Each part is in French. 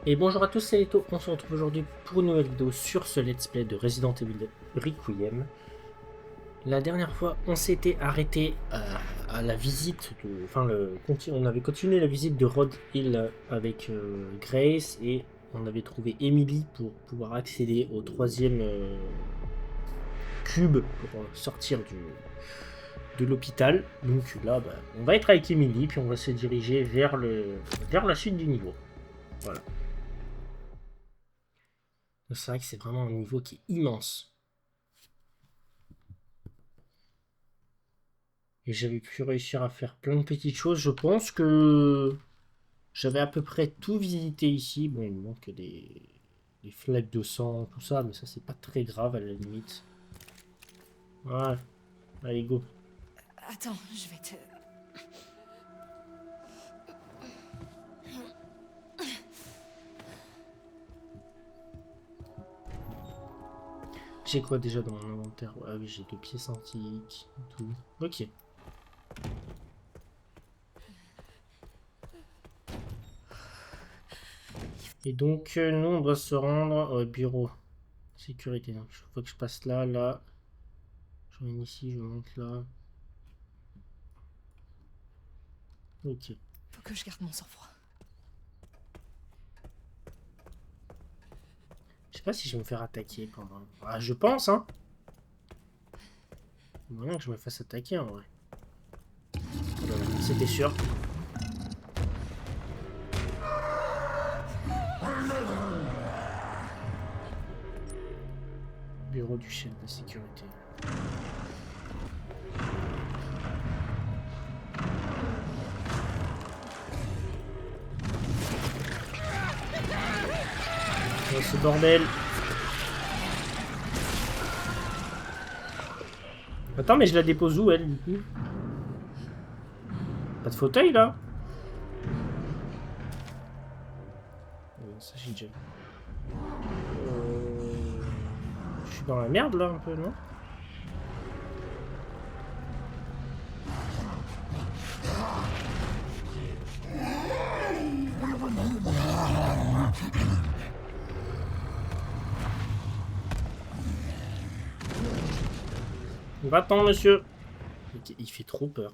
Et bonjour à tous, c'est Leto, on se retrouve aujourd'hui pour une nouvelle vidéo sur ce let's play de Resident Evil Requiem. La dernière fois, on s'était arrêté à la visite, on avait continué la visite de Rod Hill avec Grace et on avait trouvé Emily pour pouvoir accéder au troisième cube pour sortir de l'hôpital. Donc là, on va être avec Emily puis on va se diriger vers la suite du niveau. Voilà. C'est vrai que c'est vraiment un niveau qui est immense. Et j'avais pu réussir à faire plein de petites choses. Je pense que j'avais à peu près tout visité ici. Bon, il me manque des flaques de sang, tout ça, mais ça c'est pas très grave à la limite. Voilà, allez go. Attends, je vais te... J'ai quoi déjà dans mon inventaire? Ah oui, j'ai 2 pièces antiques, tout. Ok. Et donc, nous, on doit se rendre au bureau. Sécurité. Donc, il faut que je passe là, là. Je viens ici, je monte là. Ok. Faut que je garde mon sang-froid. Je sais pas si je vais me faire attaquer quand même. Ah, je pense, hein. Il y a moyen que je me fasse attaquer en vrai. C'était sûr. Bureau du chef de sécurité. Oh, ce bordel. Attends, mais je la dépose où elle du coup? Pas de fauteuil là? Ça j'ai déjà. Je suis dans la merde là un peu, non? Va-t'en, monsieur. Ok, il fait trop peur.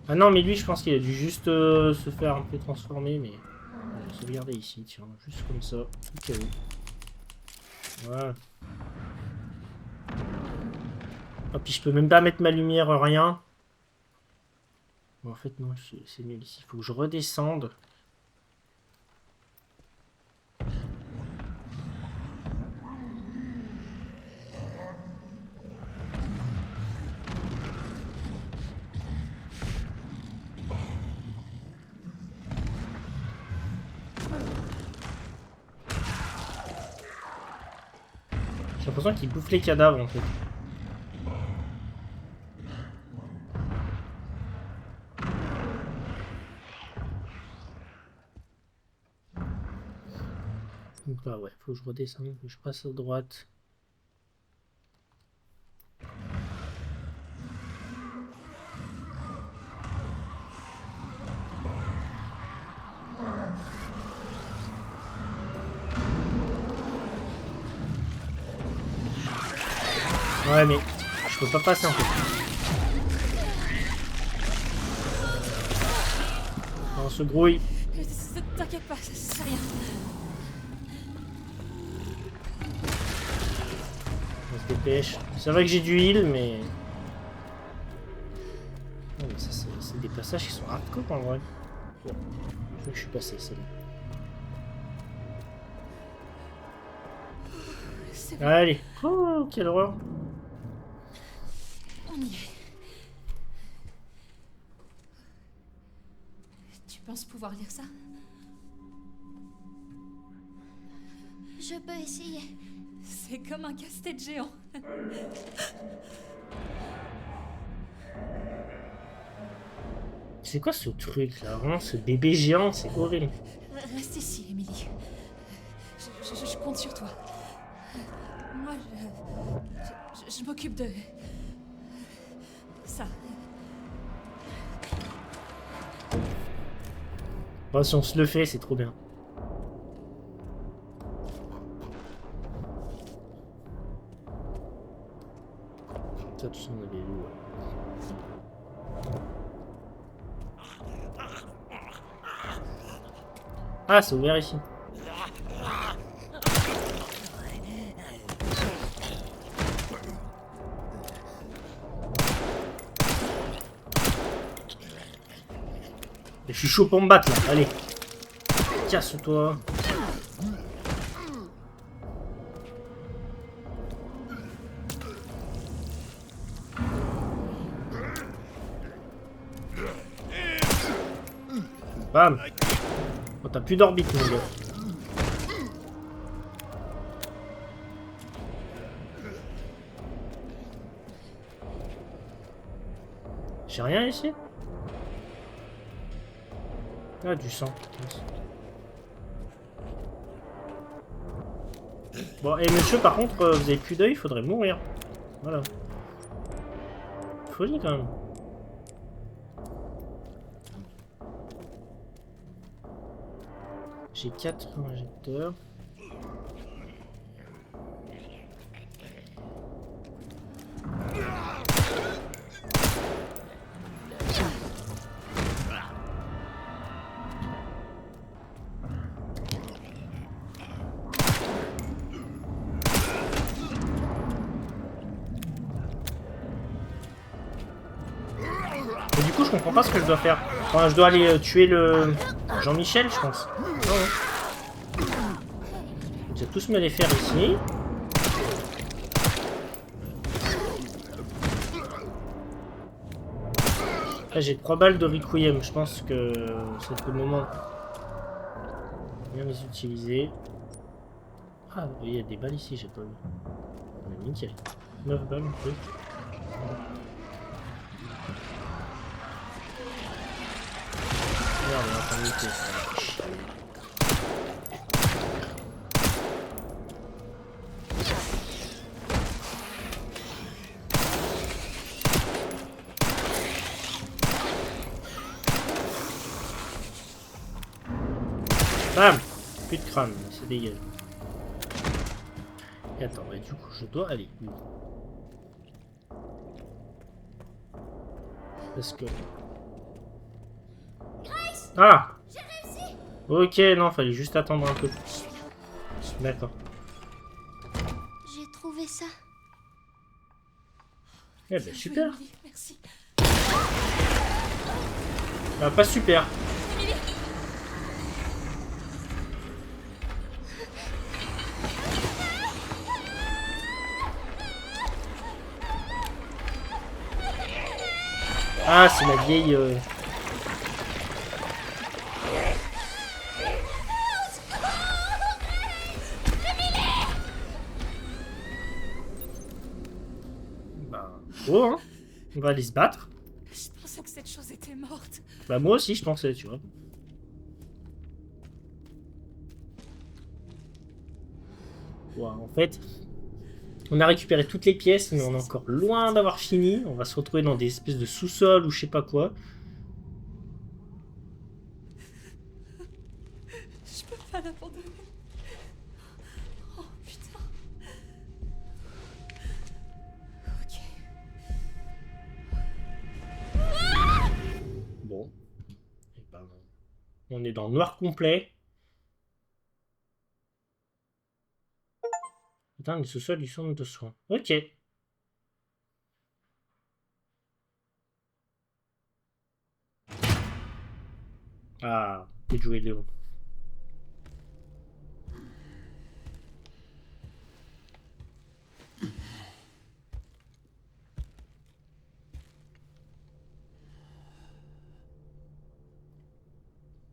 Ah non, mais lui, je pense qu'il a dû juste se faire un peu transformer, mais... Je vais sauvegarder ici, tiens, juste comme ça, au cas où. Voilà. Ah, puis je peux même pas mettre ma lumière, rien. Bon, en fait, non, c'est mieux ici. Il faut que je redescende. J'ai l'impression qu'il bouffe les cadavres, en fait. Donc là, ouais, faut que je redescende, que je passe à droite. Ouais, mais je peux pas passer, en fait. On se grouille. T'inquiète pas, c'est rien. On se dépêche. C'est vrai que j'ai du heal, mais... Non, mais ça, c'est des passages qui sont hardcore, en vrai. Bon, je crois que je suis passé, c'est bon. C'est bon, Allez. Oh, quelle horreur. on y est. Tu penses pouvoir lire ça? Je peux essayer. C'est comme un casse-tête géant. C'est quoi ce truc là? Vraiment ce bébé géant, c'est horrible. Reste ici, Emily. Je compte sur toi. Moi, je m'occupe de... ça. Bon, si on se le fait, c'est trop bien. Ça, tout ça, on avait vu, ouais. Ah, c'est ouvert ici. Je suis chaud pour me battre là, allez. Casse-toi. Bam. Oh, t'as plus d'orbite, mon gars. J'ai rien ici? Ah, du sang. Bon, et monsieur, par contre, vous avez plus d'œil, il faudrait mourir. Voilà. Folie quand même. J'ai 4 injecteurs. Et du coup, je comprends pas ce que je dois faire. Enfin, je dois aller tuer le Jean-Michel, je pense. Oh, ouais. Je vais tous me les faire ici. Là, j'ai 3 balles de Requiem. Je pense que c'est le moment de bien les utiliser. Ah, il y a des balles ici, j'ai pas vu. Nickel. 9 balles, un peu. Merde, on va pas lutter, ça va chier. Bam! Plus de crâne, c'est dégueulasse. Et attends, et du coup, je dois aller où? Parce que... Ah! Ok, non, fallait juste attendre un peu. D'accord. J'ai trouvé ça. Eh ben, super. Emily, merci. Ah, pas super. Ah, c'est la vieille... Bah, oh, hein. On va aller se battre. Je pensais que cette chose était morte. Bah, moi aussi, je pensais, tu vois. Ouais, en fait, on a récupéré toutes les pièces, mais on est encore loin d'avoir fini. On va se retrouver dans des espèces de sous-sols ou je sais pas quoi. Je peux pas l'abandonner. Oh putain. Ok. Bon. Eh ben, on est dans le noir complet. Putain, les sous-sols, ils sont de soins. Ok. Ah, bien joué, Léon.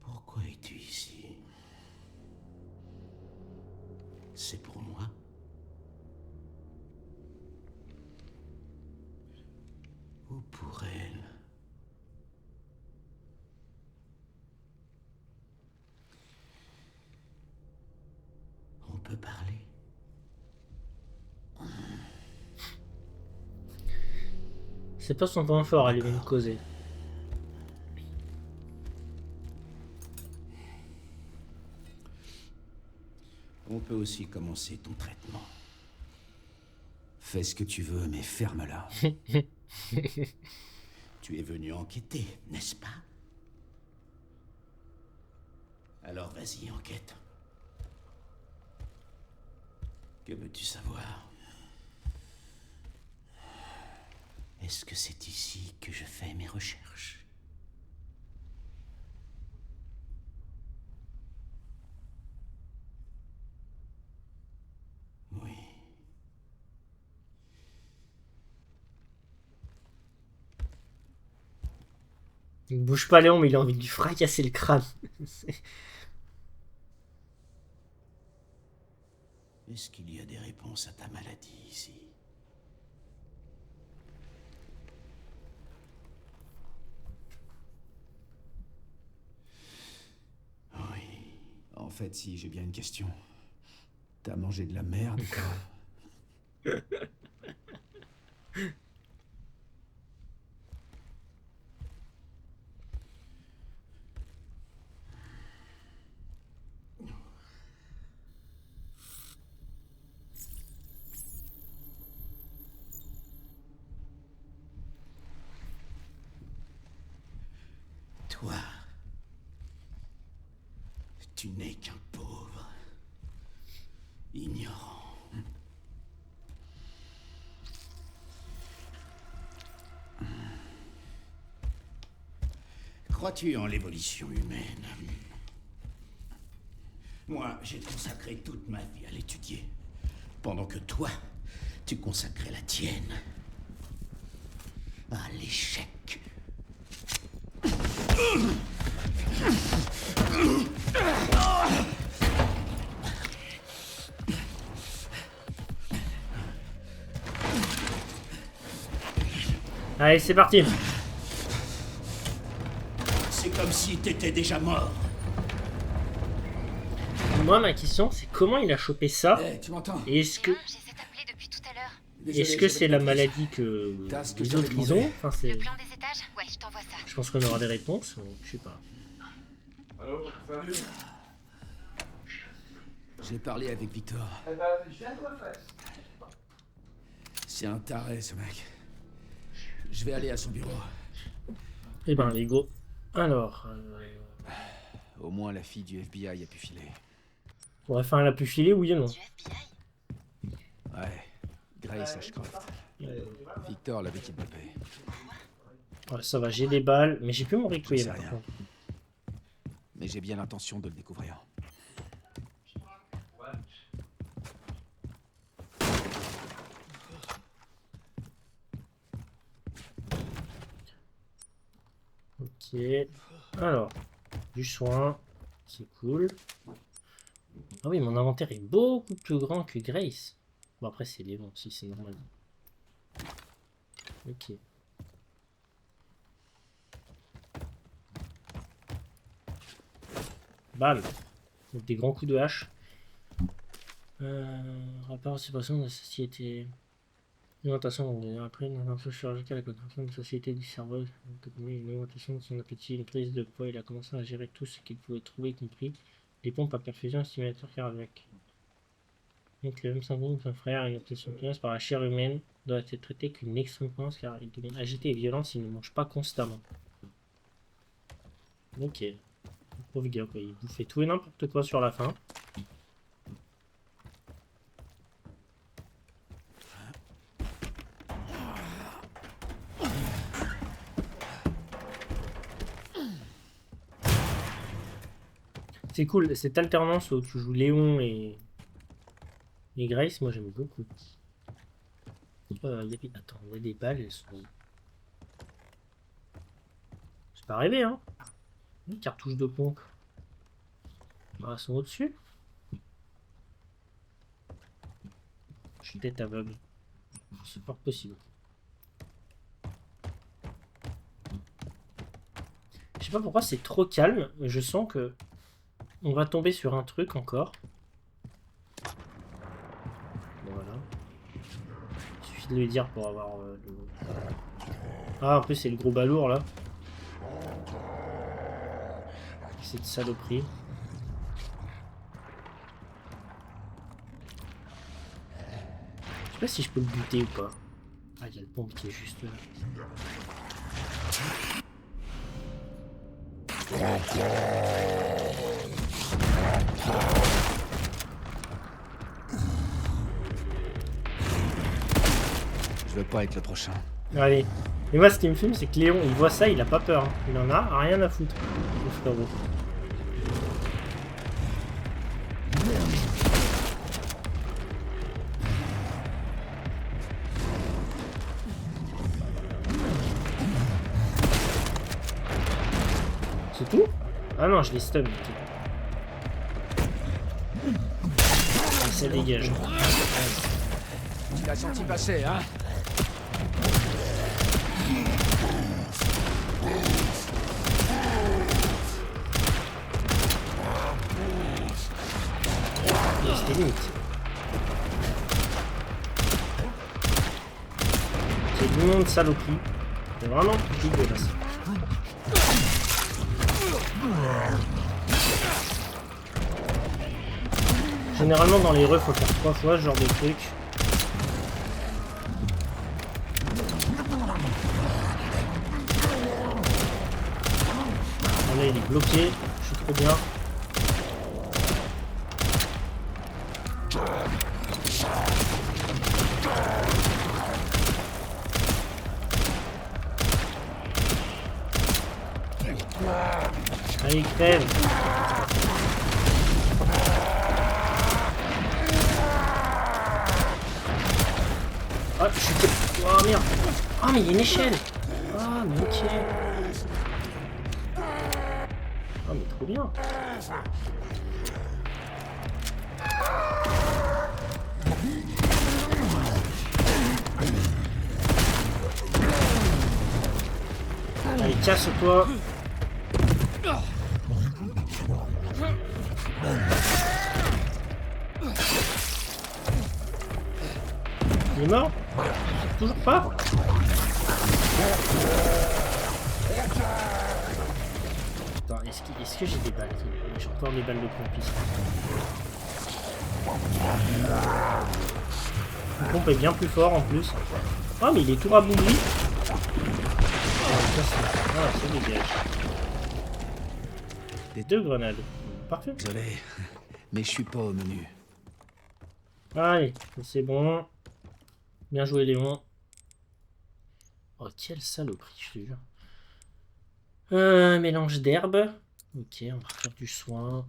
Pourquoi es-tu ici? C'est pour moi? Ou pour elle? On peut parler? C'est pas son point fort, elle vient me causer. On peut aussi commencer ton traitement. Fais ce que tu veux, mais ferme-la. Tu es venu enquêter, n'est-ce pas? Alors vas-y, enquête. Que veux-tu savoir? Est-ce que c'est ici que je fais mes recherches? Oui. Il bouge pas Léon, mais il a envie de lui fracasser le crâne. Est-ce qu'il y a des réponses à ta maladie ici? Oui. En fait, si j'ai bien une question. T'as mangé de la merde ou quoi? Toi, tu n'es qu'un pauvre, ignorant. Crois-tu en l'évolution humaine? Moi, j'ai consacré toute ma vie à l'étudier, pendant que toi, tu consacrais la tienne à l'échec. Allez, c'est parti. C'est comme si t'étais déjà mort. Moi, ma question, c'est comment il a chopé ça? Hey, tu m'entends? Et est-ce que J'essaie d'appeler depuis tout à l'heure. est-ce que c'est la maladie que T'as ce que les je t'avais autres ils demandé. ont? Enfin, c'est. Le plan des étages? Ouais, je t'envoie ça. Je pense qu'on aura des réponses. Donc, je sais pas. Allô, salut. J'ai parlé avec Victor. Eh ben, je viens de quoi faire. C'est un taré, ce mec. Je vais aller à son bureau. Eh ben, les go. Alors, Au moins, la fille du FBI a pu filer. on va faire la plus filée, oui ou non? Du FBI? Ouais, Grace Ashcroft. Victor l'avait kidnappé. Ouais, ça va, j'ai des balles, mais j'ai plus mon Je requiem. sais par rien. contre. Mais j'ai bien l'intention de le découvrir. Ok. Alors, du soin, c'est cool. Ah oui, mon inventaire est beaucoup plus grand que Grace. Bon, après, c'est Léon, si c'est normal. Ok. Bam. Donc, des grands coups de hache. Rapport séparation de la société. Alimentation, après une invention chirurgicale, la construction de société du cerveau, une augmentation de son appétit, une prise de poids, il a commencé à gérer tout ce qu'il pouvait trouver, y compris les pompes à perfusion et un stimulateur cardiaque. Donc le même syndrome que son frère, une obsession tenace par la chair humaine, doit être traité qu'une extrême violence car il devient agité et violent s'il ne mange pas constamment. Ok. Le pauvre gars, quoi, il bouffait tout et n'importe quoi sur la fin. C'est cool, cette alternance où tu joues Léon et Grace, moi j'aime beaucoup. Attends, on a des balles, elles sont. C'est pas rêvé, hein? Une cartouche de pompe. Bah, elles sont au-dessus. Je suis peut-être aveugle. C'est fort possible. Je sais pas pourquoi c'est trop calme, mais je sens que on va tomber sur un truc encore. Voilà. Il suffit de le dire pour avoir le... Ah, en plus c'est le gros balourd là. Cette saloperie. sais pas si je peux le buter ou pas. Ah, il y a le pompe qui est juste là. Je veux pas être le prochain. Allez. Et moi, ce qui me fume, c'est que Léon, il voit ça, il a pas peur. Hein. Il en a rien à foutre. Le frérot. C'est tout? Ah non, je les stun. Ah, ça dégage. Tu l'as senti passer, hein? C'était limite. C'est du monde saloperie. C'est vraiment dégueulasse. Généralement dans les rues, faut faire 3 fois ce genre de truc. Là il est bloqué, je suis trop bien. Allez, crève. Ah, je suis... Oh merde. Ah, mais il y a une échelle. Ah, mais ok. Ah, mais trop bien. Allez, casse-toi. Il est mort? Toujours pas? Attends, est-ce que j'ai des balles? J'ai encore des balles de pompe ici. Le pompe est bien plus fort en plus. Ah, mais il est tout rabougri. Ah, c'est dégage. Des 2 grenades. Parfait. Désolé, mais je suis pas au menu. Allez, c'est bon. Bien joué, Léon. Oh, quelle saloperie, je te jure. Mélange d'herbes. Ok, on va faire du soin.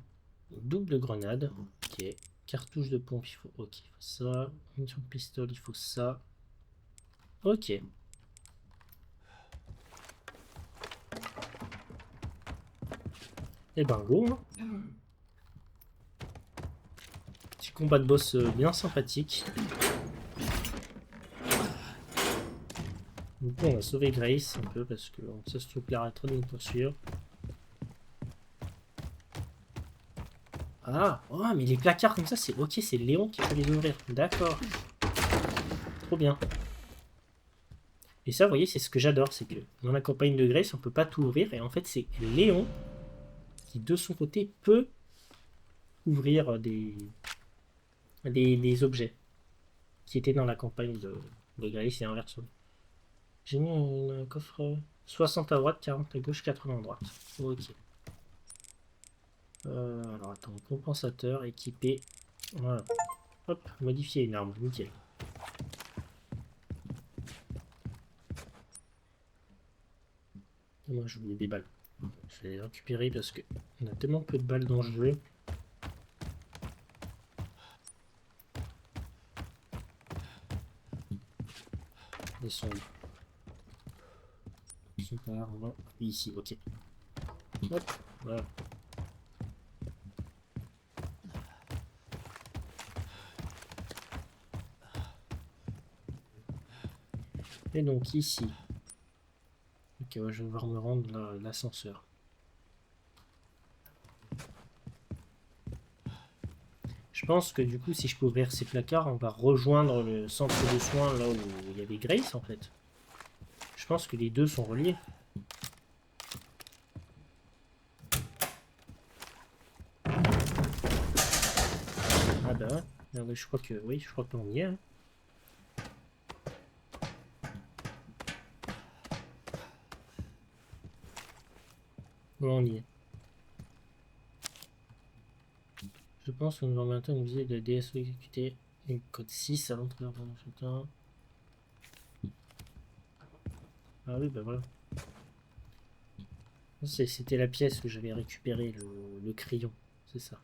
Double grenade. Ok. Cartouche de pompe, il faut. Ok, il faut ça. Munition de pistolet, il faut ça. Ok. Et ben go. Hein. Petit combat de boss bien sympathique. Du coup, on va sauver Grace un peu parce que ça se trouve arrêtera de nous poursuivre. Ah, oh, mais les placards comme ça, c'est ok, c'est Léon qui peut les ouvrir. D'accord. Trop bien. Et ça, vous voyez, c'est ce que j'adore, c'est que dans la campagne de Grace, on peut pas tout ouvrir et en fait, c'est Léon qui, de son côté, peut ouvrir des objets qui étaient dans la campagne de Grace et inversement. J'ai mis un coffre 60 à droite, 40 à gauche, 80 à droite. Ok. Alors attends, compensateur, équipé. Voilà. Hop, modifier une arme, nickel. Et moi j'ai oublié des balles. Je vais les récupérer parce que on a tellement peu de balles dans le jeu. Ils sont super, on va ici, ok. Hop, voilà. Et donc ici. Ok, ouais, je vais devoir me rendre l'ascenseur. Je pense que du coup, si je peux ouvrir ces placards, on va rejoindre le centre de soins là où il y avait Grace en fait. Je pense que les deux sont reliés. Ah bah, je crois que oui, je crois qu'on y est. Hein. on y est. Je pense que nous avons bientôt une visite de DSO exécutée. Et code 6 à l'entrée de chacun. Ah oui, bah voilà. C'était la pièce où j'avais récupéré le crayon. C'est ça.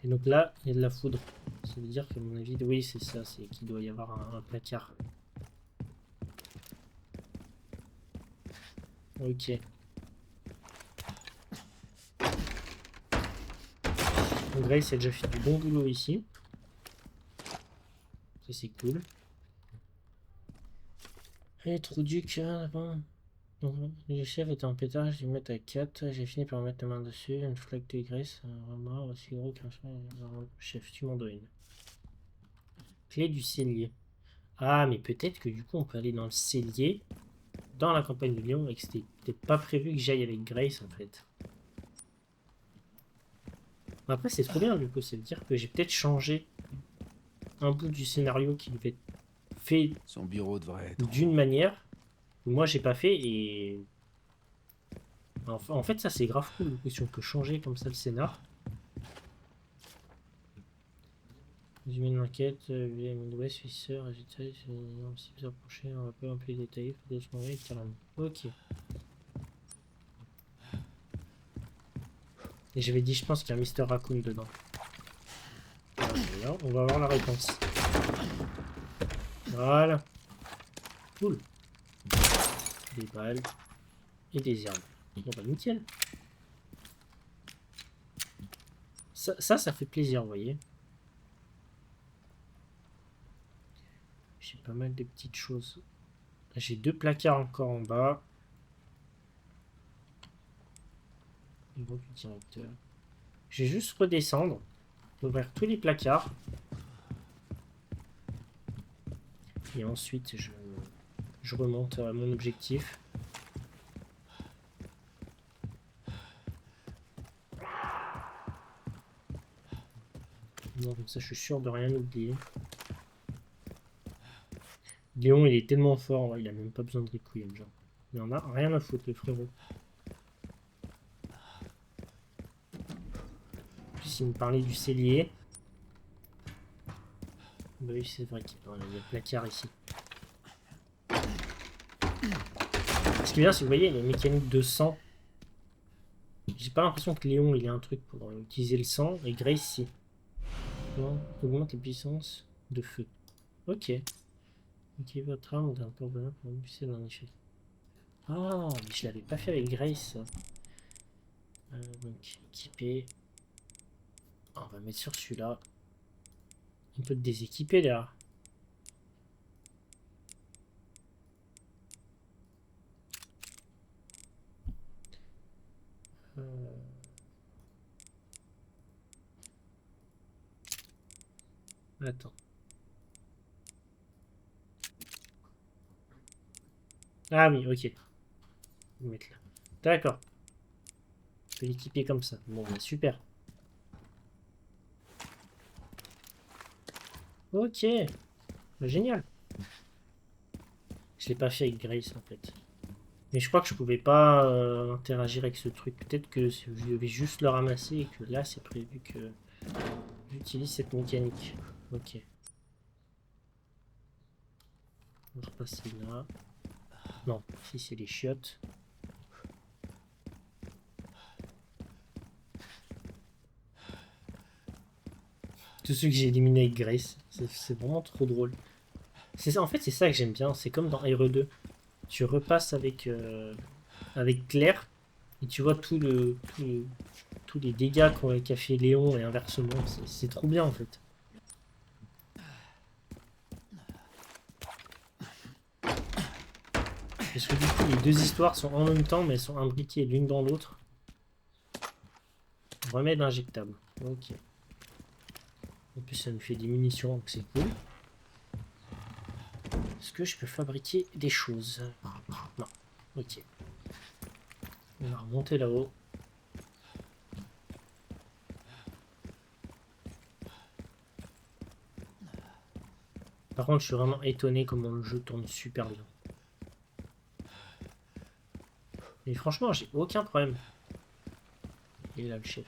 Et donc là, il y a de la foudre. Ça veut dire que, à mon avis, oui, c'est ça. C'est qu'il doit y avoir un placard. Ok. Donc Grace a déjà fait du bon boulot ici. Ça c'est cool. Et trou du cœur, bon. Donc, le chef était en pétage, je vais mettre à 4. J'ai fini par mettre la main dessus. Une flaque de graisse, un remords aussi gros qu'un chef, tu m'en dois une. Clé du cellier. Ah, mais peut-être que du coup on peut aller dans le cellier dans la campagne de Lyon et que c'était peut-être pas prévu que j'aille avec Grace en fait. Après, c'est trop bien du coup, ça veut dire que j'ai peut-être changé un bout du scénario qui devait être fait Son bureau devrait être... d'une manière que moi j'ai pas fait et en fait ça c'est grave cool si on peut changer comme ça le scénar. Résumé de l'enquête, Midwest, Fisher, résultat, un petit peu approché, un rappel un peu détaillé, peut-être changer carrément. Ok. Et j'avais dit, je pense qu'il y a un Mr. Raccoon dedans. Voilà, on va avoir la réponse. Voilà. Cool. Des balles. Et des herbes. Bon bah nickel. Ça fait plaisir, vous voyez. J'ai pas mal de petites choses. J'ai 2 placards encore en bas. Bureau du directeur. Je vais juste redescendre. Ouvrir tous les placards. Et ensuite, je remonte à mon objectif. Bon, comme ça, je suis sûr de rien oublier. Léon, il est tellement fort, il a même pas besoin de Requiem, genre. Il en a rien à foutre, le frérot. Puis, il me parlait du cellier. Bah oui, c'est vrai qu'il y a le placard ici. Ce qui est bien, c'est que vous voyez, les mécaniques de sang. J'ai pas l'impression que Léon, il a un truc pour utiliser le sang, et Grace, si. Augmente la puissance de feu. Ok. Ok, votre arme d'un cordon pour pousser dans l'effet. Ah, mais je l'avais pas fait avec Grace. Donc, équipé. On va mettre sur celui-là. On peut le déséquiper là. Attends. Ah oui, ok. Je vais mettre là. D'accord. Je peux l'équiper comme ça. Bon, bah, super. Ok. Bah, génial. Je l'ai pas fait avec Grace en fait. Mais je crois que je pouvais pas interagir avec ce truc. Peut-être que je devais juste le ramasser et que là c'est prévu que j'utilise cette mécanique. Ok. On va repasser là. Non, ici c'est les chiottes. Tous ceux que j'ai éliminés avec Grace. C'est vraiment trop drôle. En fait, c'est ça que j'aime bien. C'est comme dans RE2. Tu repasses avec Claire et tu vois tous les dégâts qu'a fait Léon et inversement. C'est trop bien en fait. Parce que du coup, les deux histoires sont en même temps, mais elles sont imbriquées l'une dans l'autre. Remède injectable. Ok. En plus, ça nous fait des munitions, donc c'est cool. Est-ce que je peux fabriquer des choses? Non. Ok. On va remonter là-haut. Par contre, je suis vraiment étonné comment le jeu tourne super bien. Et franchement, j'ai aucun problème. Il est là le chef.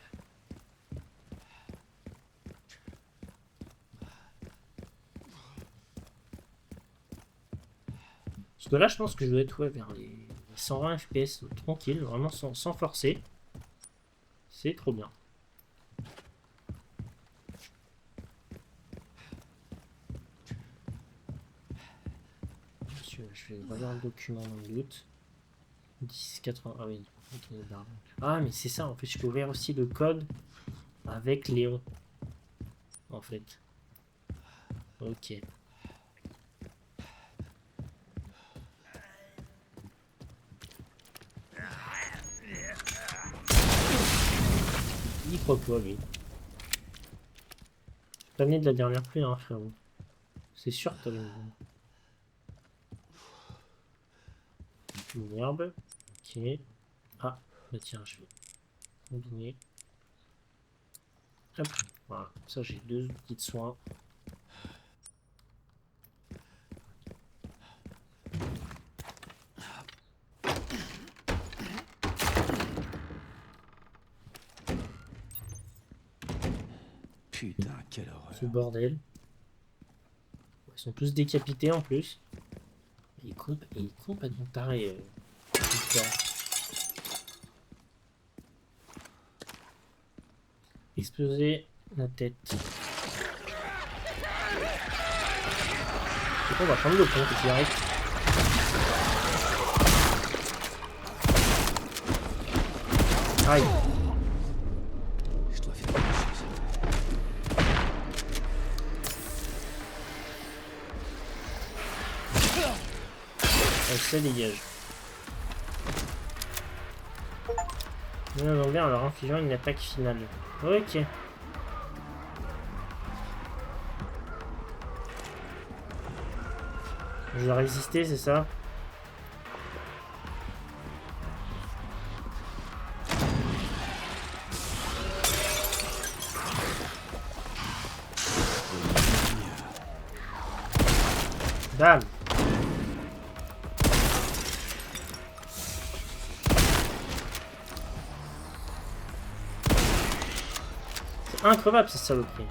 Parce que là, je pense que je dois être vers les 120 FPS tranquille, vraiment sans forcer. C'est trop bien. Je vais revoir le document dans le doute. 10,80. Ah oui. Ah, mais c'est ça, en fait, je peux ouvrir aussi le code avec Léon. En fait. Ok. Il croit quoi, lui? T'as né de la dernière pluie, hein, frérot. C'est sûr que t'avais une herbe. Ok. Ah, bah tiens, je vais combiner. Hop, voilà. Ça, j'ai 2 outils de soins. Putain, quelle horreur. Ce bordel. Ils sont tous décapités en plus. Il est complètement taré. Exploser la tête. C'est quoi, on va prendre le pont qui arrive. Aïe. Je dois faire quelque chose. Ça dégage. Nous allons bien en leur infligeant une attaque finale. Ok. Je dois résister, c'est ça? Bam! C'est incroyable cette saloperie.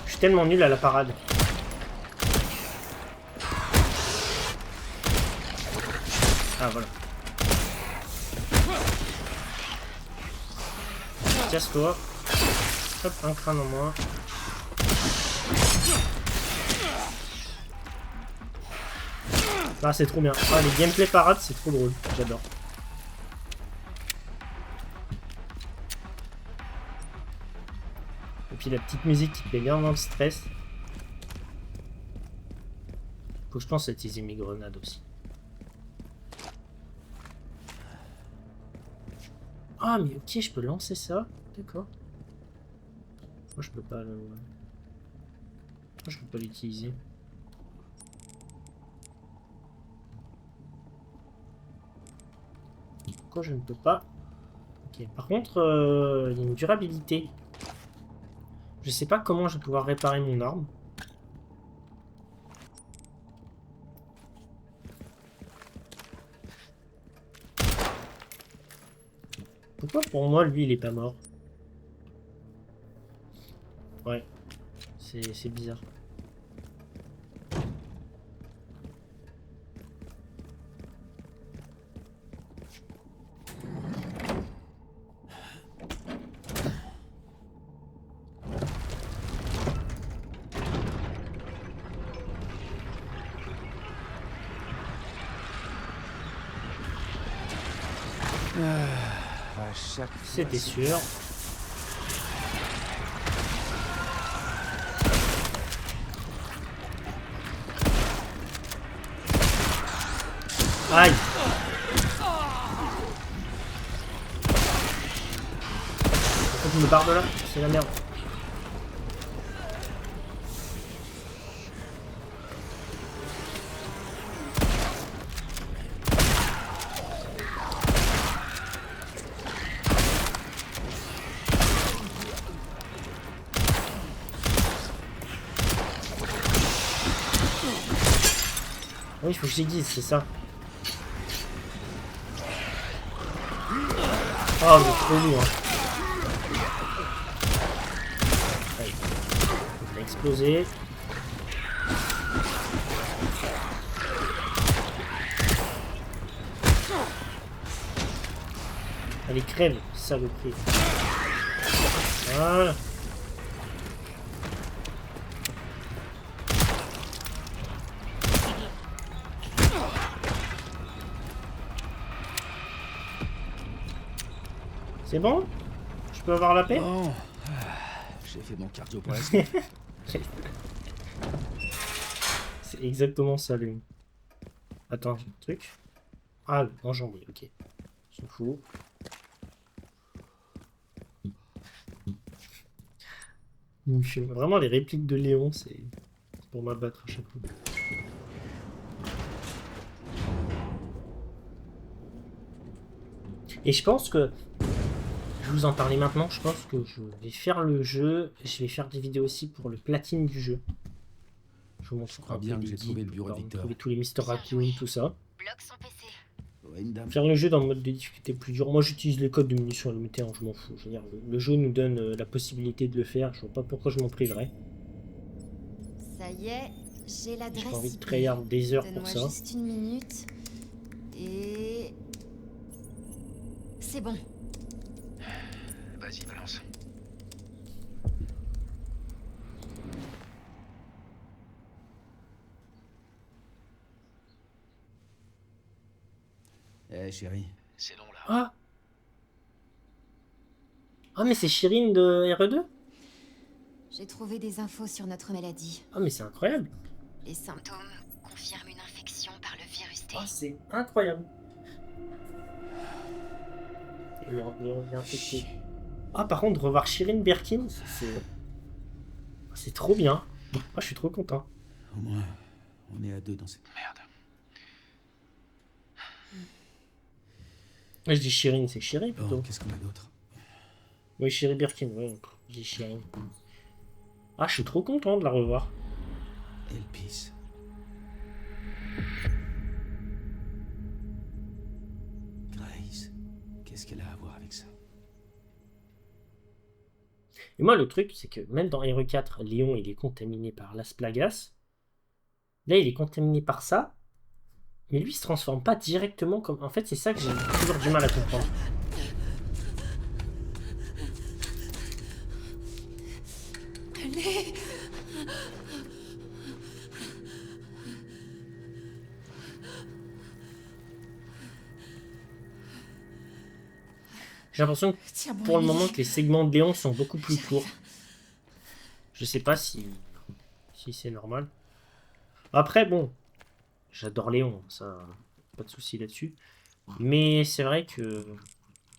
Je suis tellement nul à la parade. Ah voilà. Casse-toi. Hop, un crâne en moins. Ah, c'est trop bien. Ah, les gameplay parades, c'est trop drôle. J'adore. Et puis la petite musique qui te met bien dans le stress. Faut que je pense à utiliser mes grenades aussi. Ah, mais ok, je peux lancer ça. D'accord. Moi, je peux pas le... Moi, je peux pas l'utiliser. Pourquoi je ne peux pas? Ok. Par contre, il y a une durabilité. Je sais pas comment je vais pouvoir réparer mon arme. Pourquoi pour moi, lui, il est pas mort? Ouais. C'est bizarre. C'était sûr. Aïe. Faut que je me barre de là, c'est la merde. Oui, il faut que j'aiguise, c'est ça. Oh, mais trop lourd. Allez. Il a explosé. Allez, crève, saloperie. Voilà. C'est bon? Je peux avoir la paix? Bon, j'ai fait mon cardio pour la semaine. C'est exactement ça, lui. Attends, j'ai un truc. Ah, enjambé, ok. Je s'en fout. Vraiment, les répliques de Léon, c'est pour m'abattre à chaque fois. Et je pense que, je vous en parlais maintenant, je pense que je vais faire le jeu, je vais faire des vidéos aussi pour le platine du jeu. Je vous montre Je crois un peu bien que les j'ai trouvé le guides, bureau de pour Victor. trouver tous les Mr. Raccoon, tout ça. Bloque son PC. Ouais, une dame. Faire le jeu dans le mode de difficulté plus dur. Moi, j'utilise les codes de munitions limitées, je m'en fous. Je veux dire, le jeu nous donne la possibilité de le faire, je vois pas pourquoi je m'en priverais. Ça y est, j'ai l'adresse. J'ai pas envie de IP. tryhard des heures pour Donne-moi ça. juste une minute. Et... C'est bon. Vas-y, balance. Eh, chérie. C'est long là. Ah! Ah, mais c'est Chirine de RE2? J'ai trouvé des infos sur notre maladie. Ah, mais c'est incroyable! Les symptômes. Symptômes confirment une infection par le virus T. Ah, c'est incroyable! Et il est infecté. Ah, par contre, revoir Chirine Birkin, c'est trop bien. Moi, je suis trop content. Au moins, on est à deux dans cette... Merde. Moi, je dis Chirine, c'est Chirine Bon, plutôt. qu'est-ce qu'on a d'autre? Oui, Chirine Birkin, ouais, je dis Chirine. Ah, je suis trop content de la revoir. Elpis. Grace. Qu'est-ce qu'elle a à voir avec ça? Et moi, le truc, c'est que même dans RE4, Léon, il est contaminé par Las Plagas. Là, il est contaminé par ça. Mais lui, il se transforme pas directement comme... En fait, c'est ça que j'ai toujours du mal à comprendre. Allez. J'ai l'impression que Tiens bon. pour le Emily. moment, que les segments de Léon sont beaucoup plus courts. Je sais pas si c'est normal. Après, bon, j'adore Léon, ça, pas de souci là-dessus. Mais c'est vrai que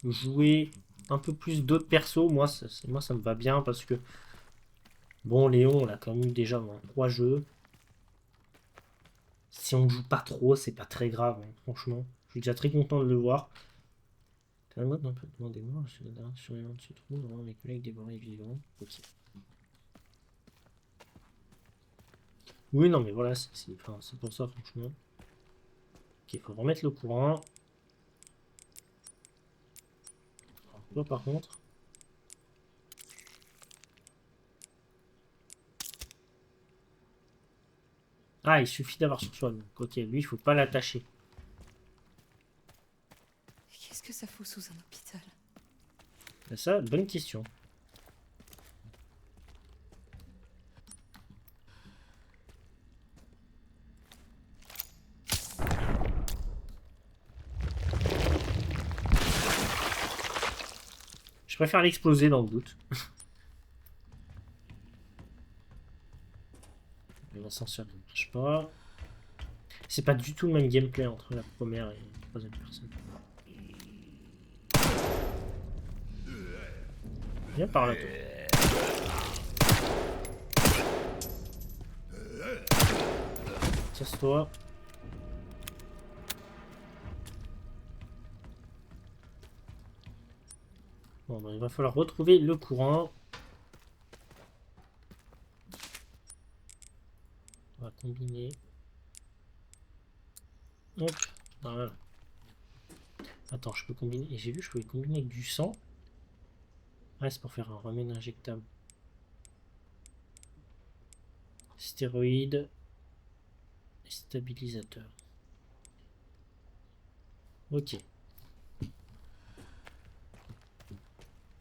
jouer un peu plus d'autres persos, moi, ça me va bien parce que bon, Léon, on l'a quand même déjà dans 3 jeux. Si on joue pas trop, c'est pas très grave, hein, franchement. Je suis déjà très content de le voir. T'as le mode d'un peu demandez-moi, je suis la dernière surveillante se trouve devant mes collègues dévorés vivants. Ok. Oui, non, mais voilà, c'est pour ça, franchement. Ok, il faut remettre le courant. Alors, toi, par contre. Ah, il suffit d'avoir sur soi. Donc, ok, lui, il faut pas l'attacher. Qu'est-ce que ça fout sous un hôpital? Ça, bonne question. Je préfère l'exploser dans le doute. L'ascenseur ne marche pas. C'est pas du tout le même gameplay entre la première et la troisième personne. Viens par là, toi. Casse-toi. Bon, bah, il va falloir retrouver le courant. On va combiner. Hop. Voilà. Attends, je peux combiner. Et j'ai vu, je pouvais combiner avec du sang. Ouais, c'est pour faire un remède injectable. Stéroïdes. Et stabilisateur. Ok.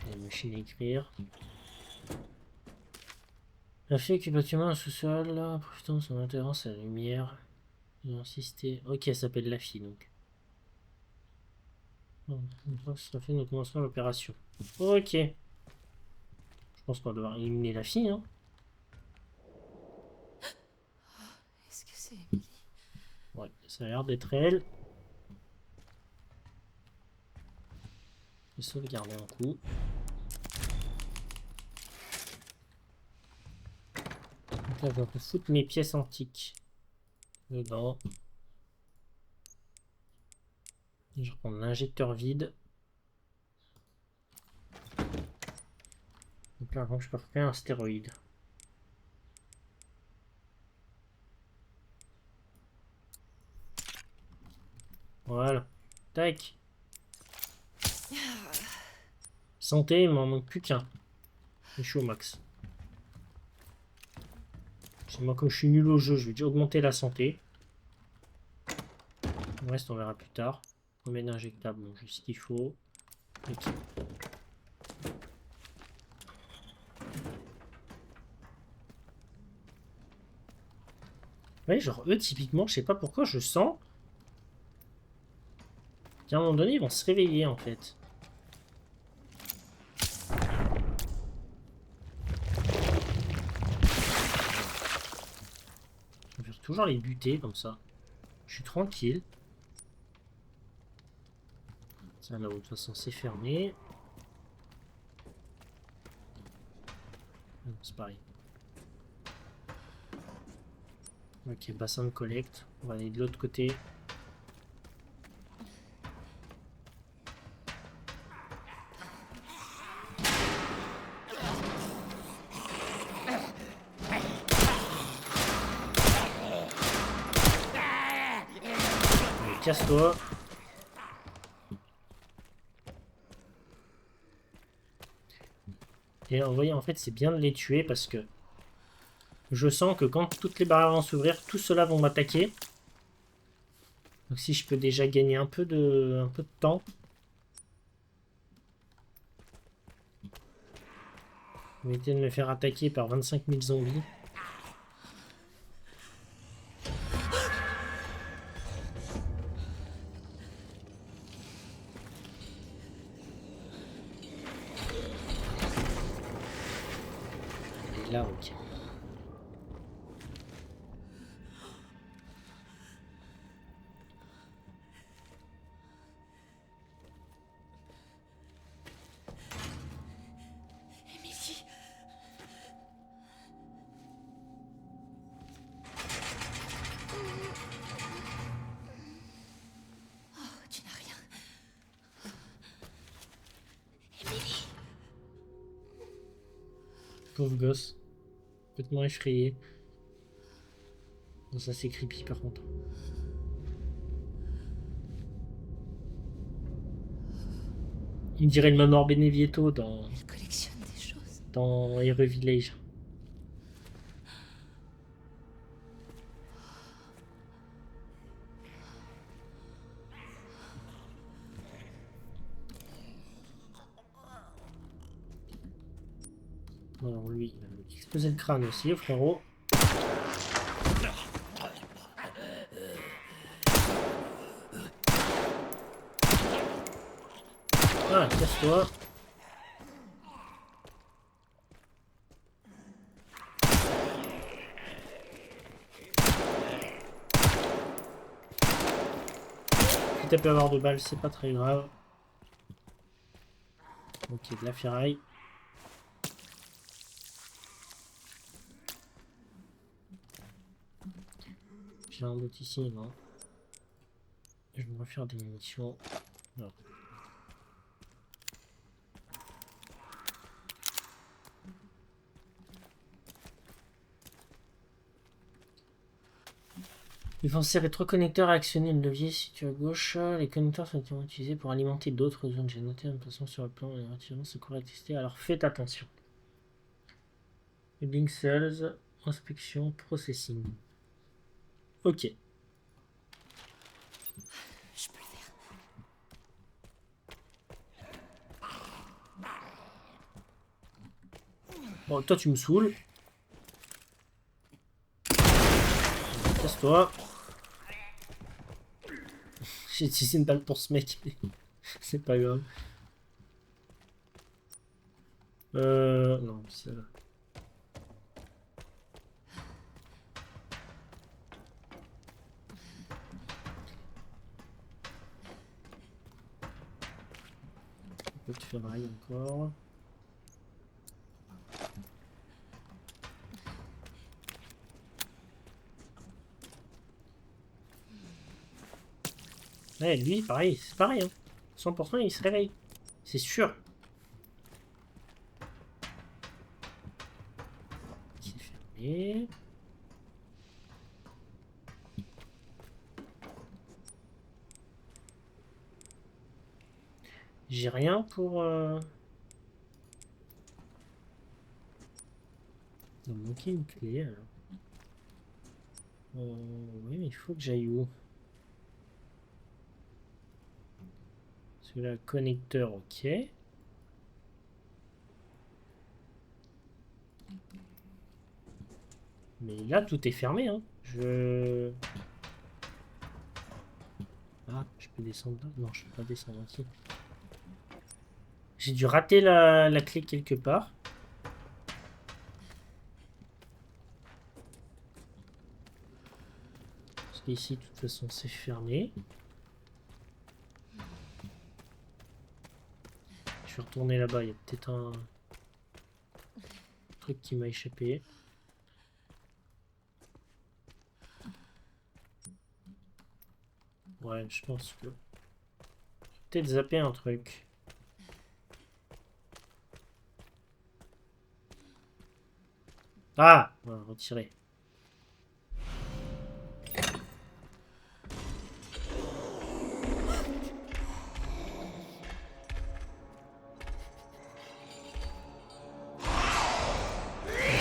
La machine à écrire. La fille qui bâtiment sous-sol, là, profitant de son intérêt à la lumière. Ils ont insisté. Ok, elle s'appelle la fille donc. Ça fait nous commencerons l'opération. Ok. Je pense qu'on va devoir éliminer la fille, hein. Est-ce que c'est Emily? Ouais, ça a l'air d'être elle. Je vais sauvegarder un coup. Donc là, je vais foutre mes pièces antiques dedans. Et je reprends l'injecteur vide. Donc là, je peux refaire un stéroïde. Voilà. Tac. Santé, il m'en manque plus qu'un. Je suis au max. Moi, comme je suis nul au jeu, je vais déjà augmenter la santé. Le reste, on verra plus tard. Remède injectable, bon, juste ce qu'il faut. Ok. Ouais, genre eux, typiquement, je sais pas pourquoi, je sens qu'à un moment donné, ils vont se réveiller, en fait. Je vais toujours les buter, comme ça. Je suis tranquille. Ça, là, de toute façon, c'est fermé. C'est pareil. Ok, bassin de collecte. On va aller de l'autre côté. Allez, casse-toi. Et vous voyez, en fait, c'est bien de les tuer parce que je sens que quand toutes les barrières vont s'ouvrir, tout cela vont m'attaquer. Donc si je peux déjà gagner un peu de temps. Éviter de me faire attaquer par 25 000 zombies. Et là, ok. Emily. Oh, tu n'as rien. Emily. Pauvre gosse. Complètement effrayé. Bon, ça c'est creepy par contre. Il dirait le manoir Beneviento Elle collectionne des choses. dans Hero Village. Alors lui, il va nous exploser le crâne aussi, frérot. Ah, casse-toi. Si t'as pu avoir de balles, c'est pas très grave. Ok, de la ferraille. J'ai un autre ici, non? Je vais me refaire des munitions. Non. Les foncés rétroconnecteurs à actionner le levier situé à gauche. Les connecteurs sont utilisés pour alimenter d'autres zones. J'ai noté une façon sur le plan et retirant ce correcticité. Alors faites attention. Building cells, inspection, processing. Ok. Je peux le faire. Bon, toi tu me saoules. Casse-toi. J'ai utilisé une balle pour ce mec. C'est pas grave. Non, c'est là. Un peu de ferraille encore. Ouais, lui, pareil, c'est pareil. Hein. 100% il se réveille. C'est sûr. C'est fermé. J'ai rien pour... Il me manquait une clé alors. Oui, mais il faut que j'aille où? Celui-là, connecteur, ok. Mais là, tout est fermé. Hein. Ah, je peux descendre là? Non, je peux pas descendre ici. J'ai dû rater la clé quelque part. Parce qu'ici, de toute façon, c'est fermé. Je vais retourner là-bas. Il y a peut-être un truc qui m'a échappé. Ouais, je pense que... Peut-être zapper un truc. Ah! On va retirer.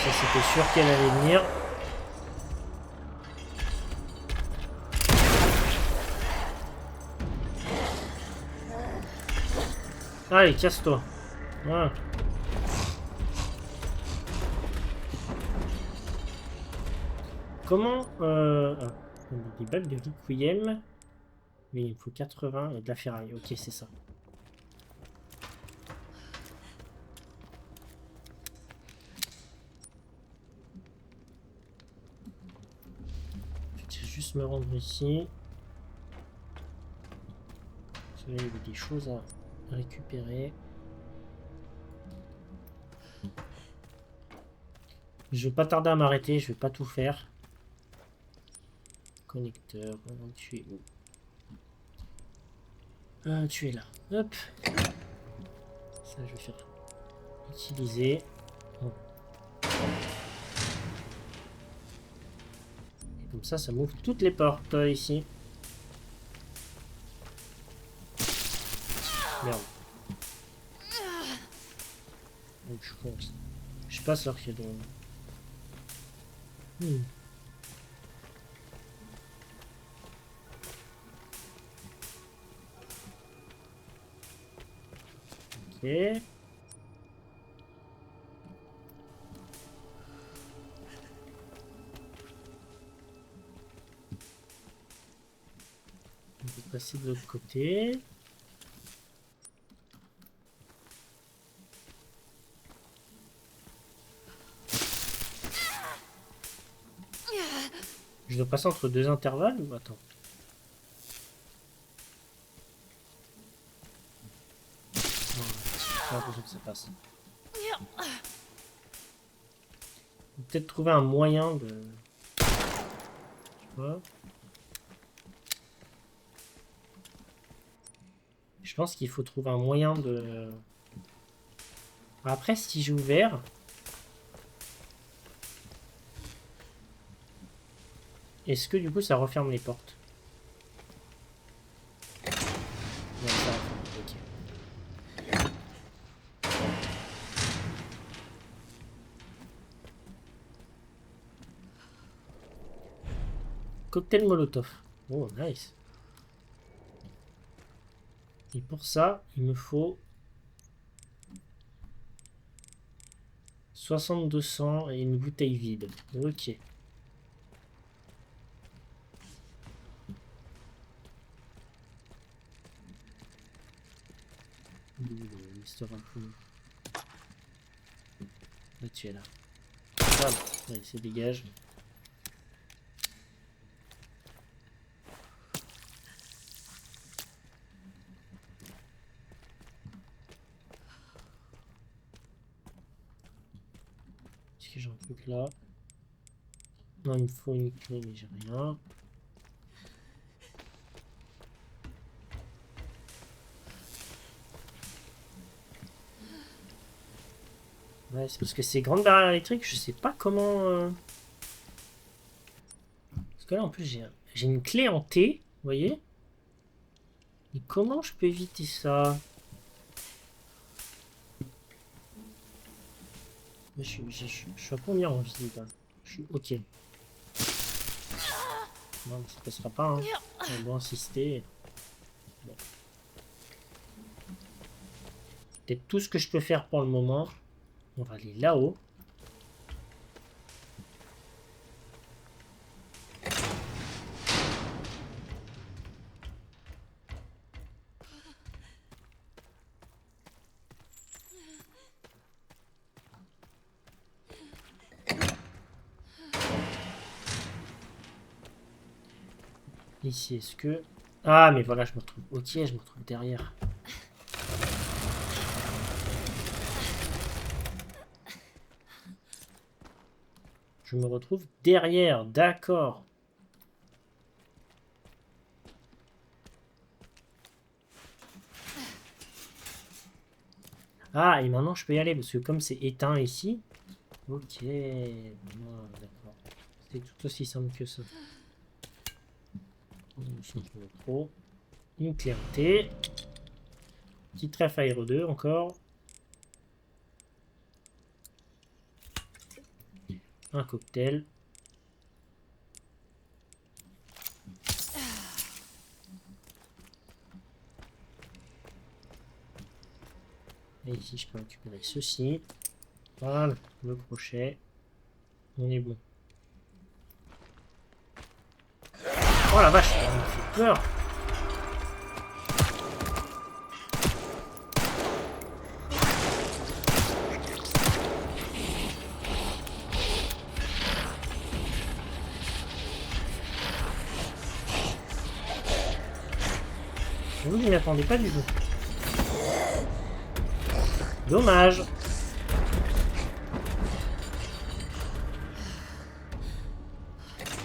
Ça, c'était sûr qu'elle allait venir. Allez, casse-toi. Voilà. Comment des balles de requiem. Mais il me faut 80 et de la ferraille. Ok, c'est ça. Je vais juste me rendre ici. Parce que là, il y avait des choses à récupérer. Je vais pas tarder à m'arrêter, je vais pas tout faire. Connecteur, tu es où? Tu es là. Hop. Ça, je vais faire utiliser. Bon. Et comme ça m'ouvre toutes les portes ici. Merde. Donc je pense. Je passe alors qu'il y a de... Ok. On peut passer de l'autre côté. Je dois passer entre deux intervalles ou attends? Non, j'ai l'impression que ça passe. Peut-être trouver un moyen de... Je sais pas. Je pense qu'il faut trouver un moyen de... Après, si j'ai ouvert... Est-ce que du coup ça referme les portes? Ouais, ça referme, ok. Cocktail Molotov. Oh, nice. Et pour ça, il me faut 62 sang et une bouteille vide. Ok. Mister Raccoon. Là, tu es là. Voilà. Allez, c'est dégage. Est-ce que j'ai un truc là? Non, il me faut une clé, mais j'ai rien. Ouais, c'est parce que ces grandes barrières électriques, je sais pas comment... Parce que là, en plus, j'ai une clé en T, vous voyez? Et comment je peux éviter ça? Je suis à combien en vie là? Je suis ok. Non, mais ça passera pas, hein. On doit insister. Bon. Peut-être tout ce que je peux faire pour le moment. On va aller là-haut. Ici, est-ce que... Ah, mais voilà, je me retrouve... Ok, je me retrouve derrière. Je me retrouve derrière, d'accord. Ah, et maintenant je peux y aller, parce que comme c'est éteint ici... Ok, d'accord. C'est tout aussi simple que ça. Trop. Une clé en T. Petit trèfle aéro 2 encore. Un cocktail. Et ici je peux récupérer ceci. Voilà, le crochet. On est bon. Oh la vache, ça me fait peur. J'avoue que je m'y attendais pas du tout. Dommage.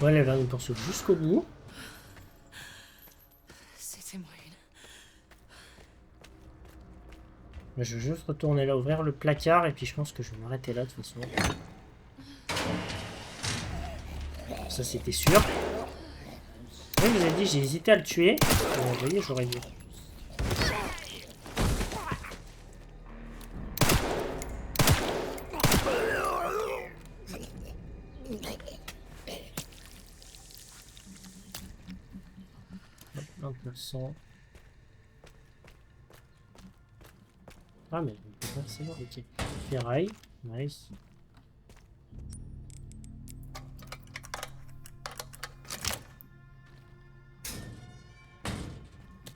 Ouais, elle va nous poursuivre jusqu'au bout. C'était moi une. Je vais juste retourner là, ouvrir le placard, et puis je pense que je vais m'arrêter là de toute façon. Ça c'était sûr. Oui, vous avez dit, j'ai hésité à le tuer. Vous voyez, j'aurais dû. Hop, 2900. Ah, mais c'est bon, ok. Ferraille, nice.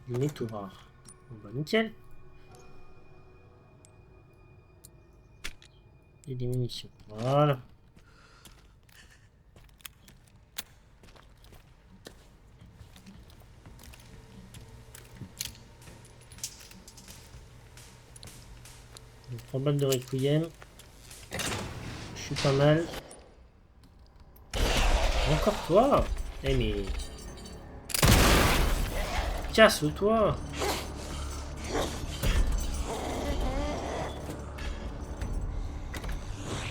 Du métaux rare. Bon bah nickel. Et des munitions. Voilà. Donc, 3 balles de requiem. Je suis pas mal. Encore toi? Eh mais... Casse-toi!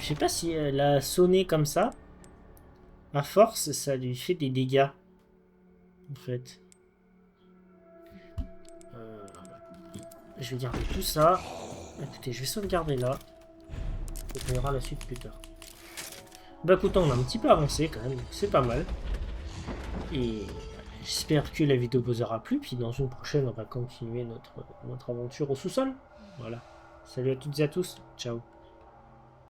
Je sais pas si elle a sonné comme ça. À force, ça lui fait des dégâts. En fait. Je vais garder tout ça. Écoutez, je vais sauvegarder là. Et on verra la suite plus tard. Bah écoutez, on a un petit peu avancé quand même. C'est pas mal. Et j'espère que la vidéo vous aura plu. Puis dans une prochaine, on va continuer notre aventure au sous-sol. Voilà. Salut à toutes et à tous. Ciao.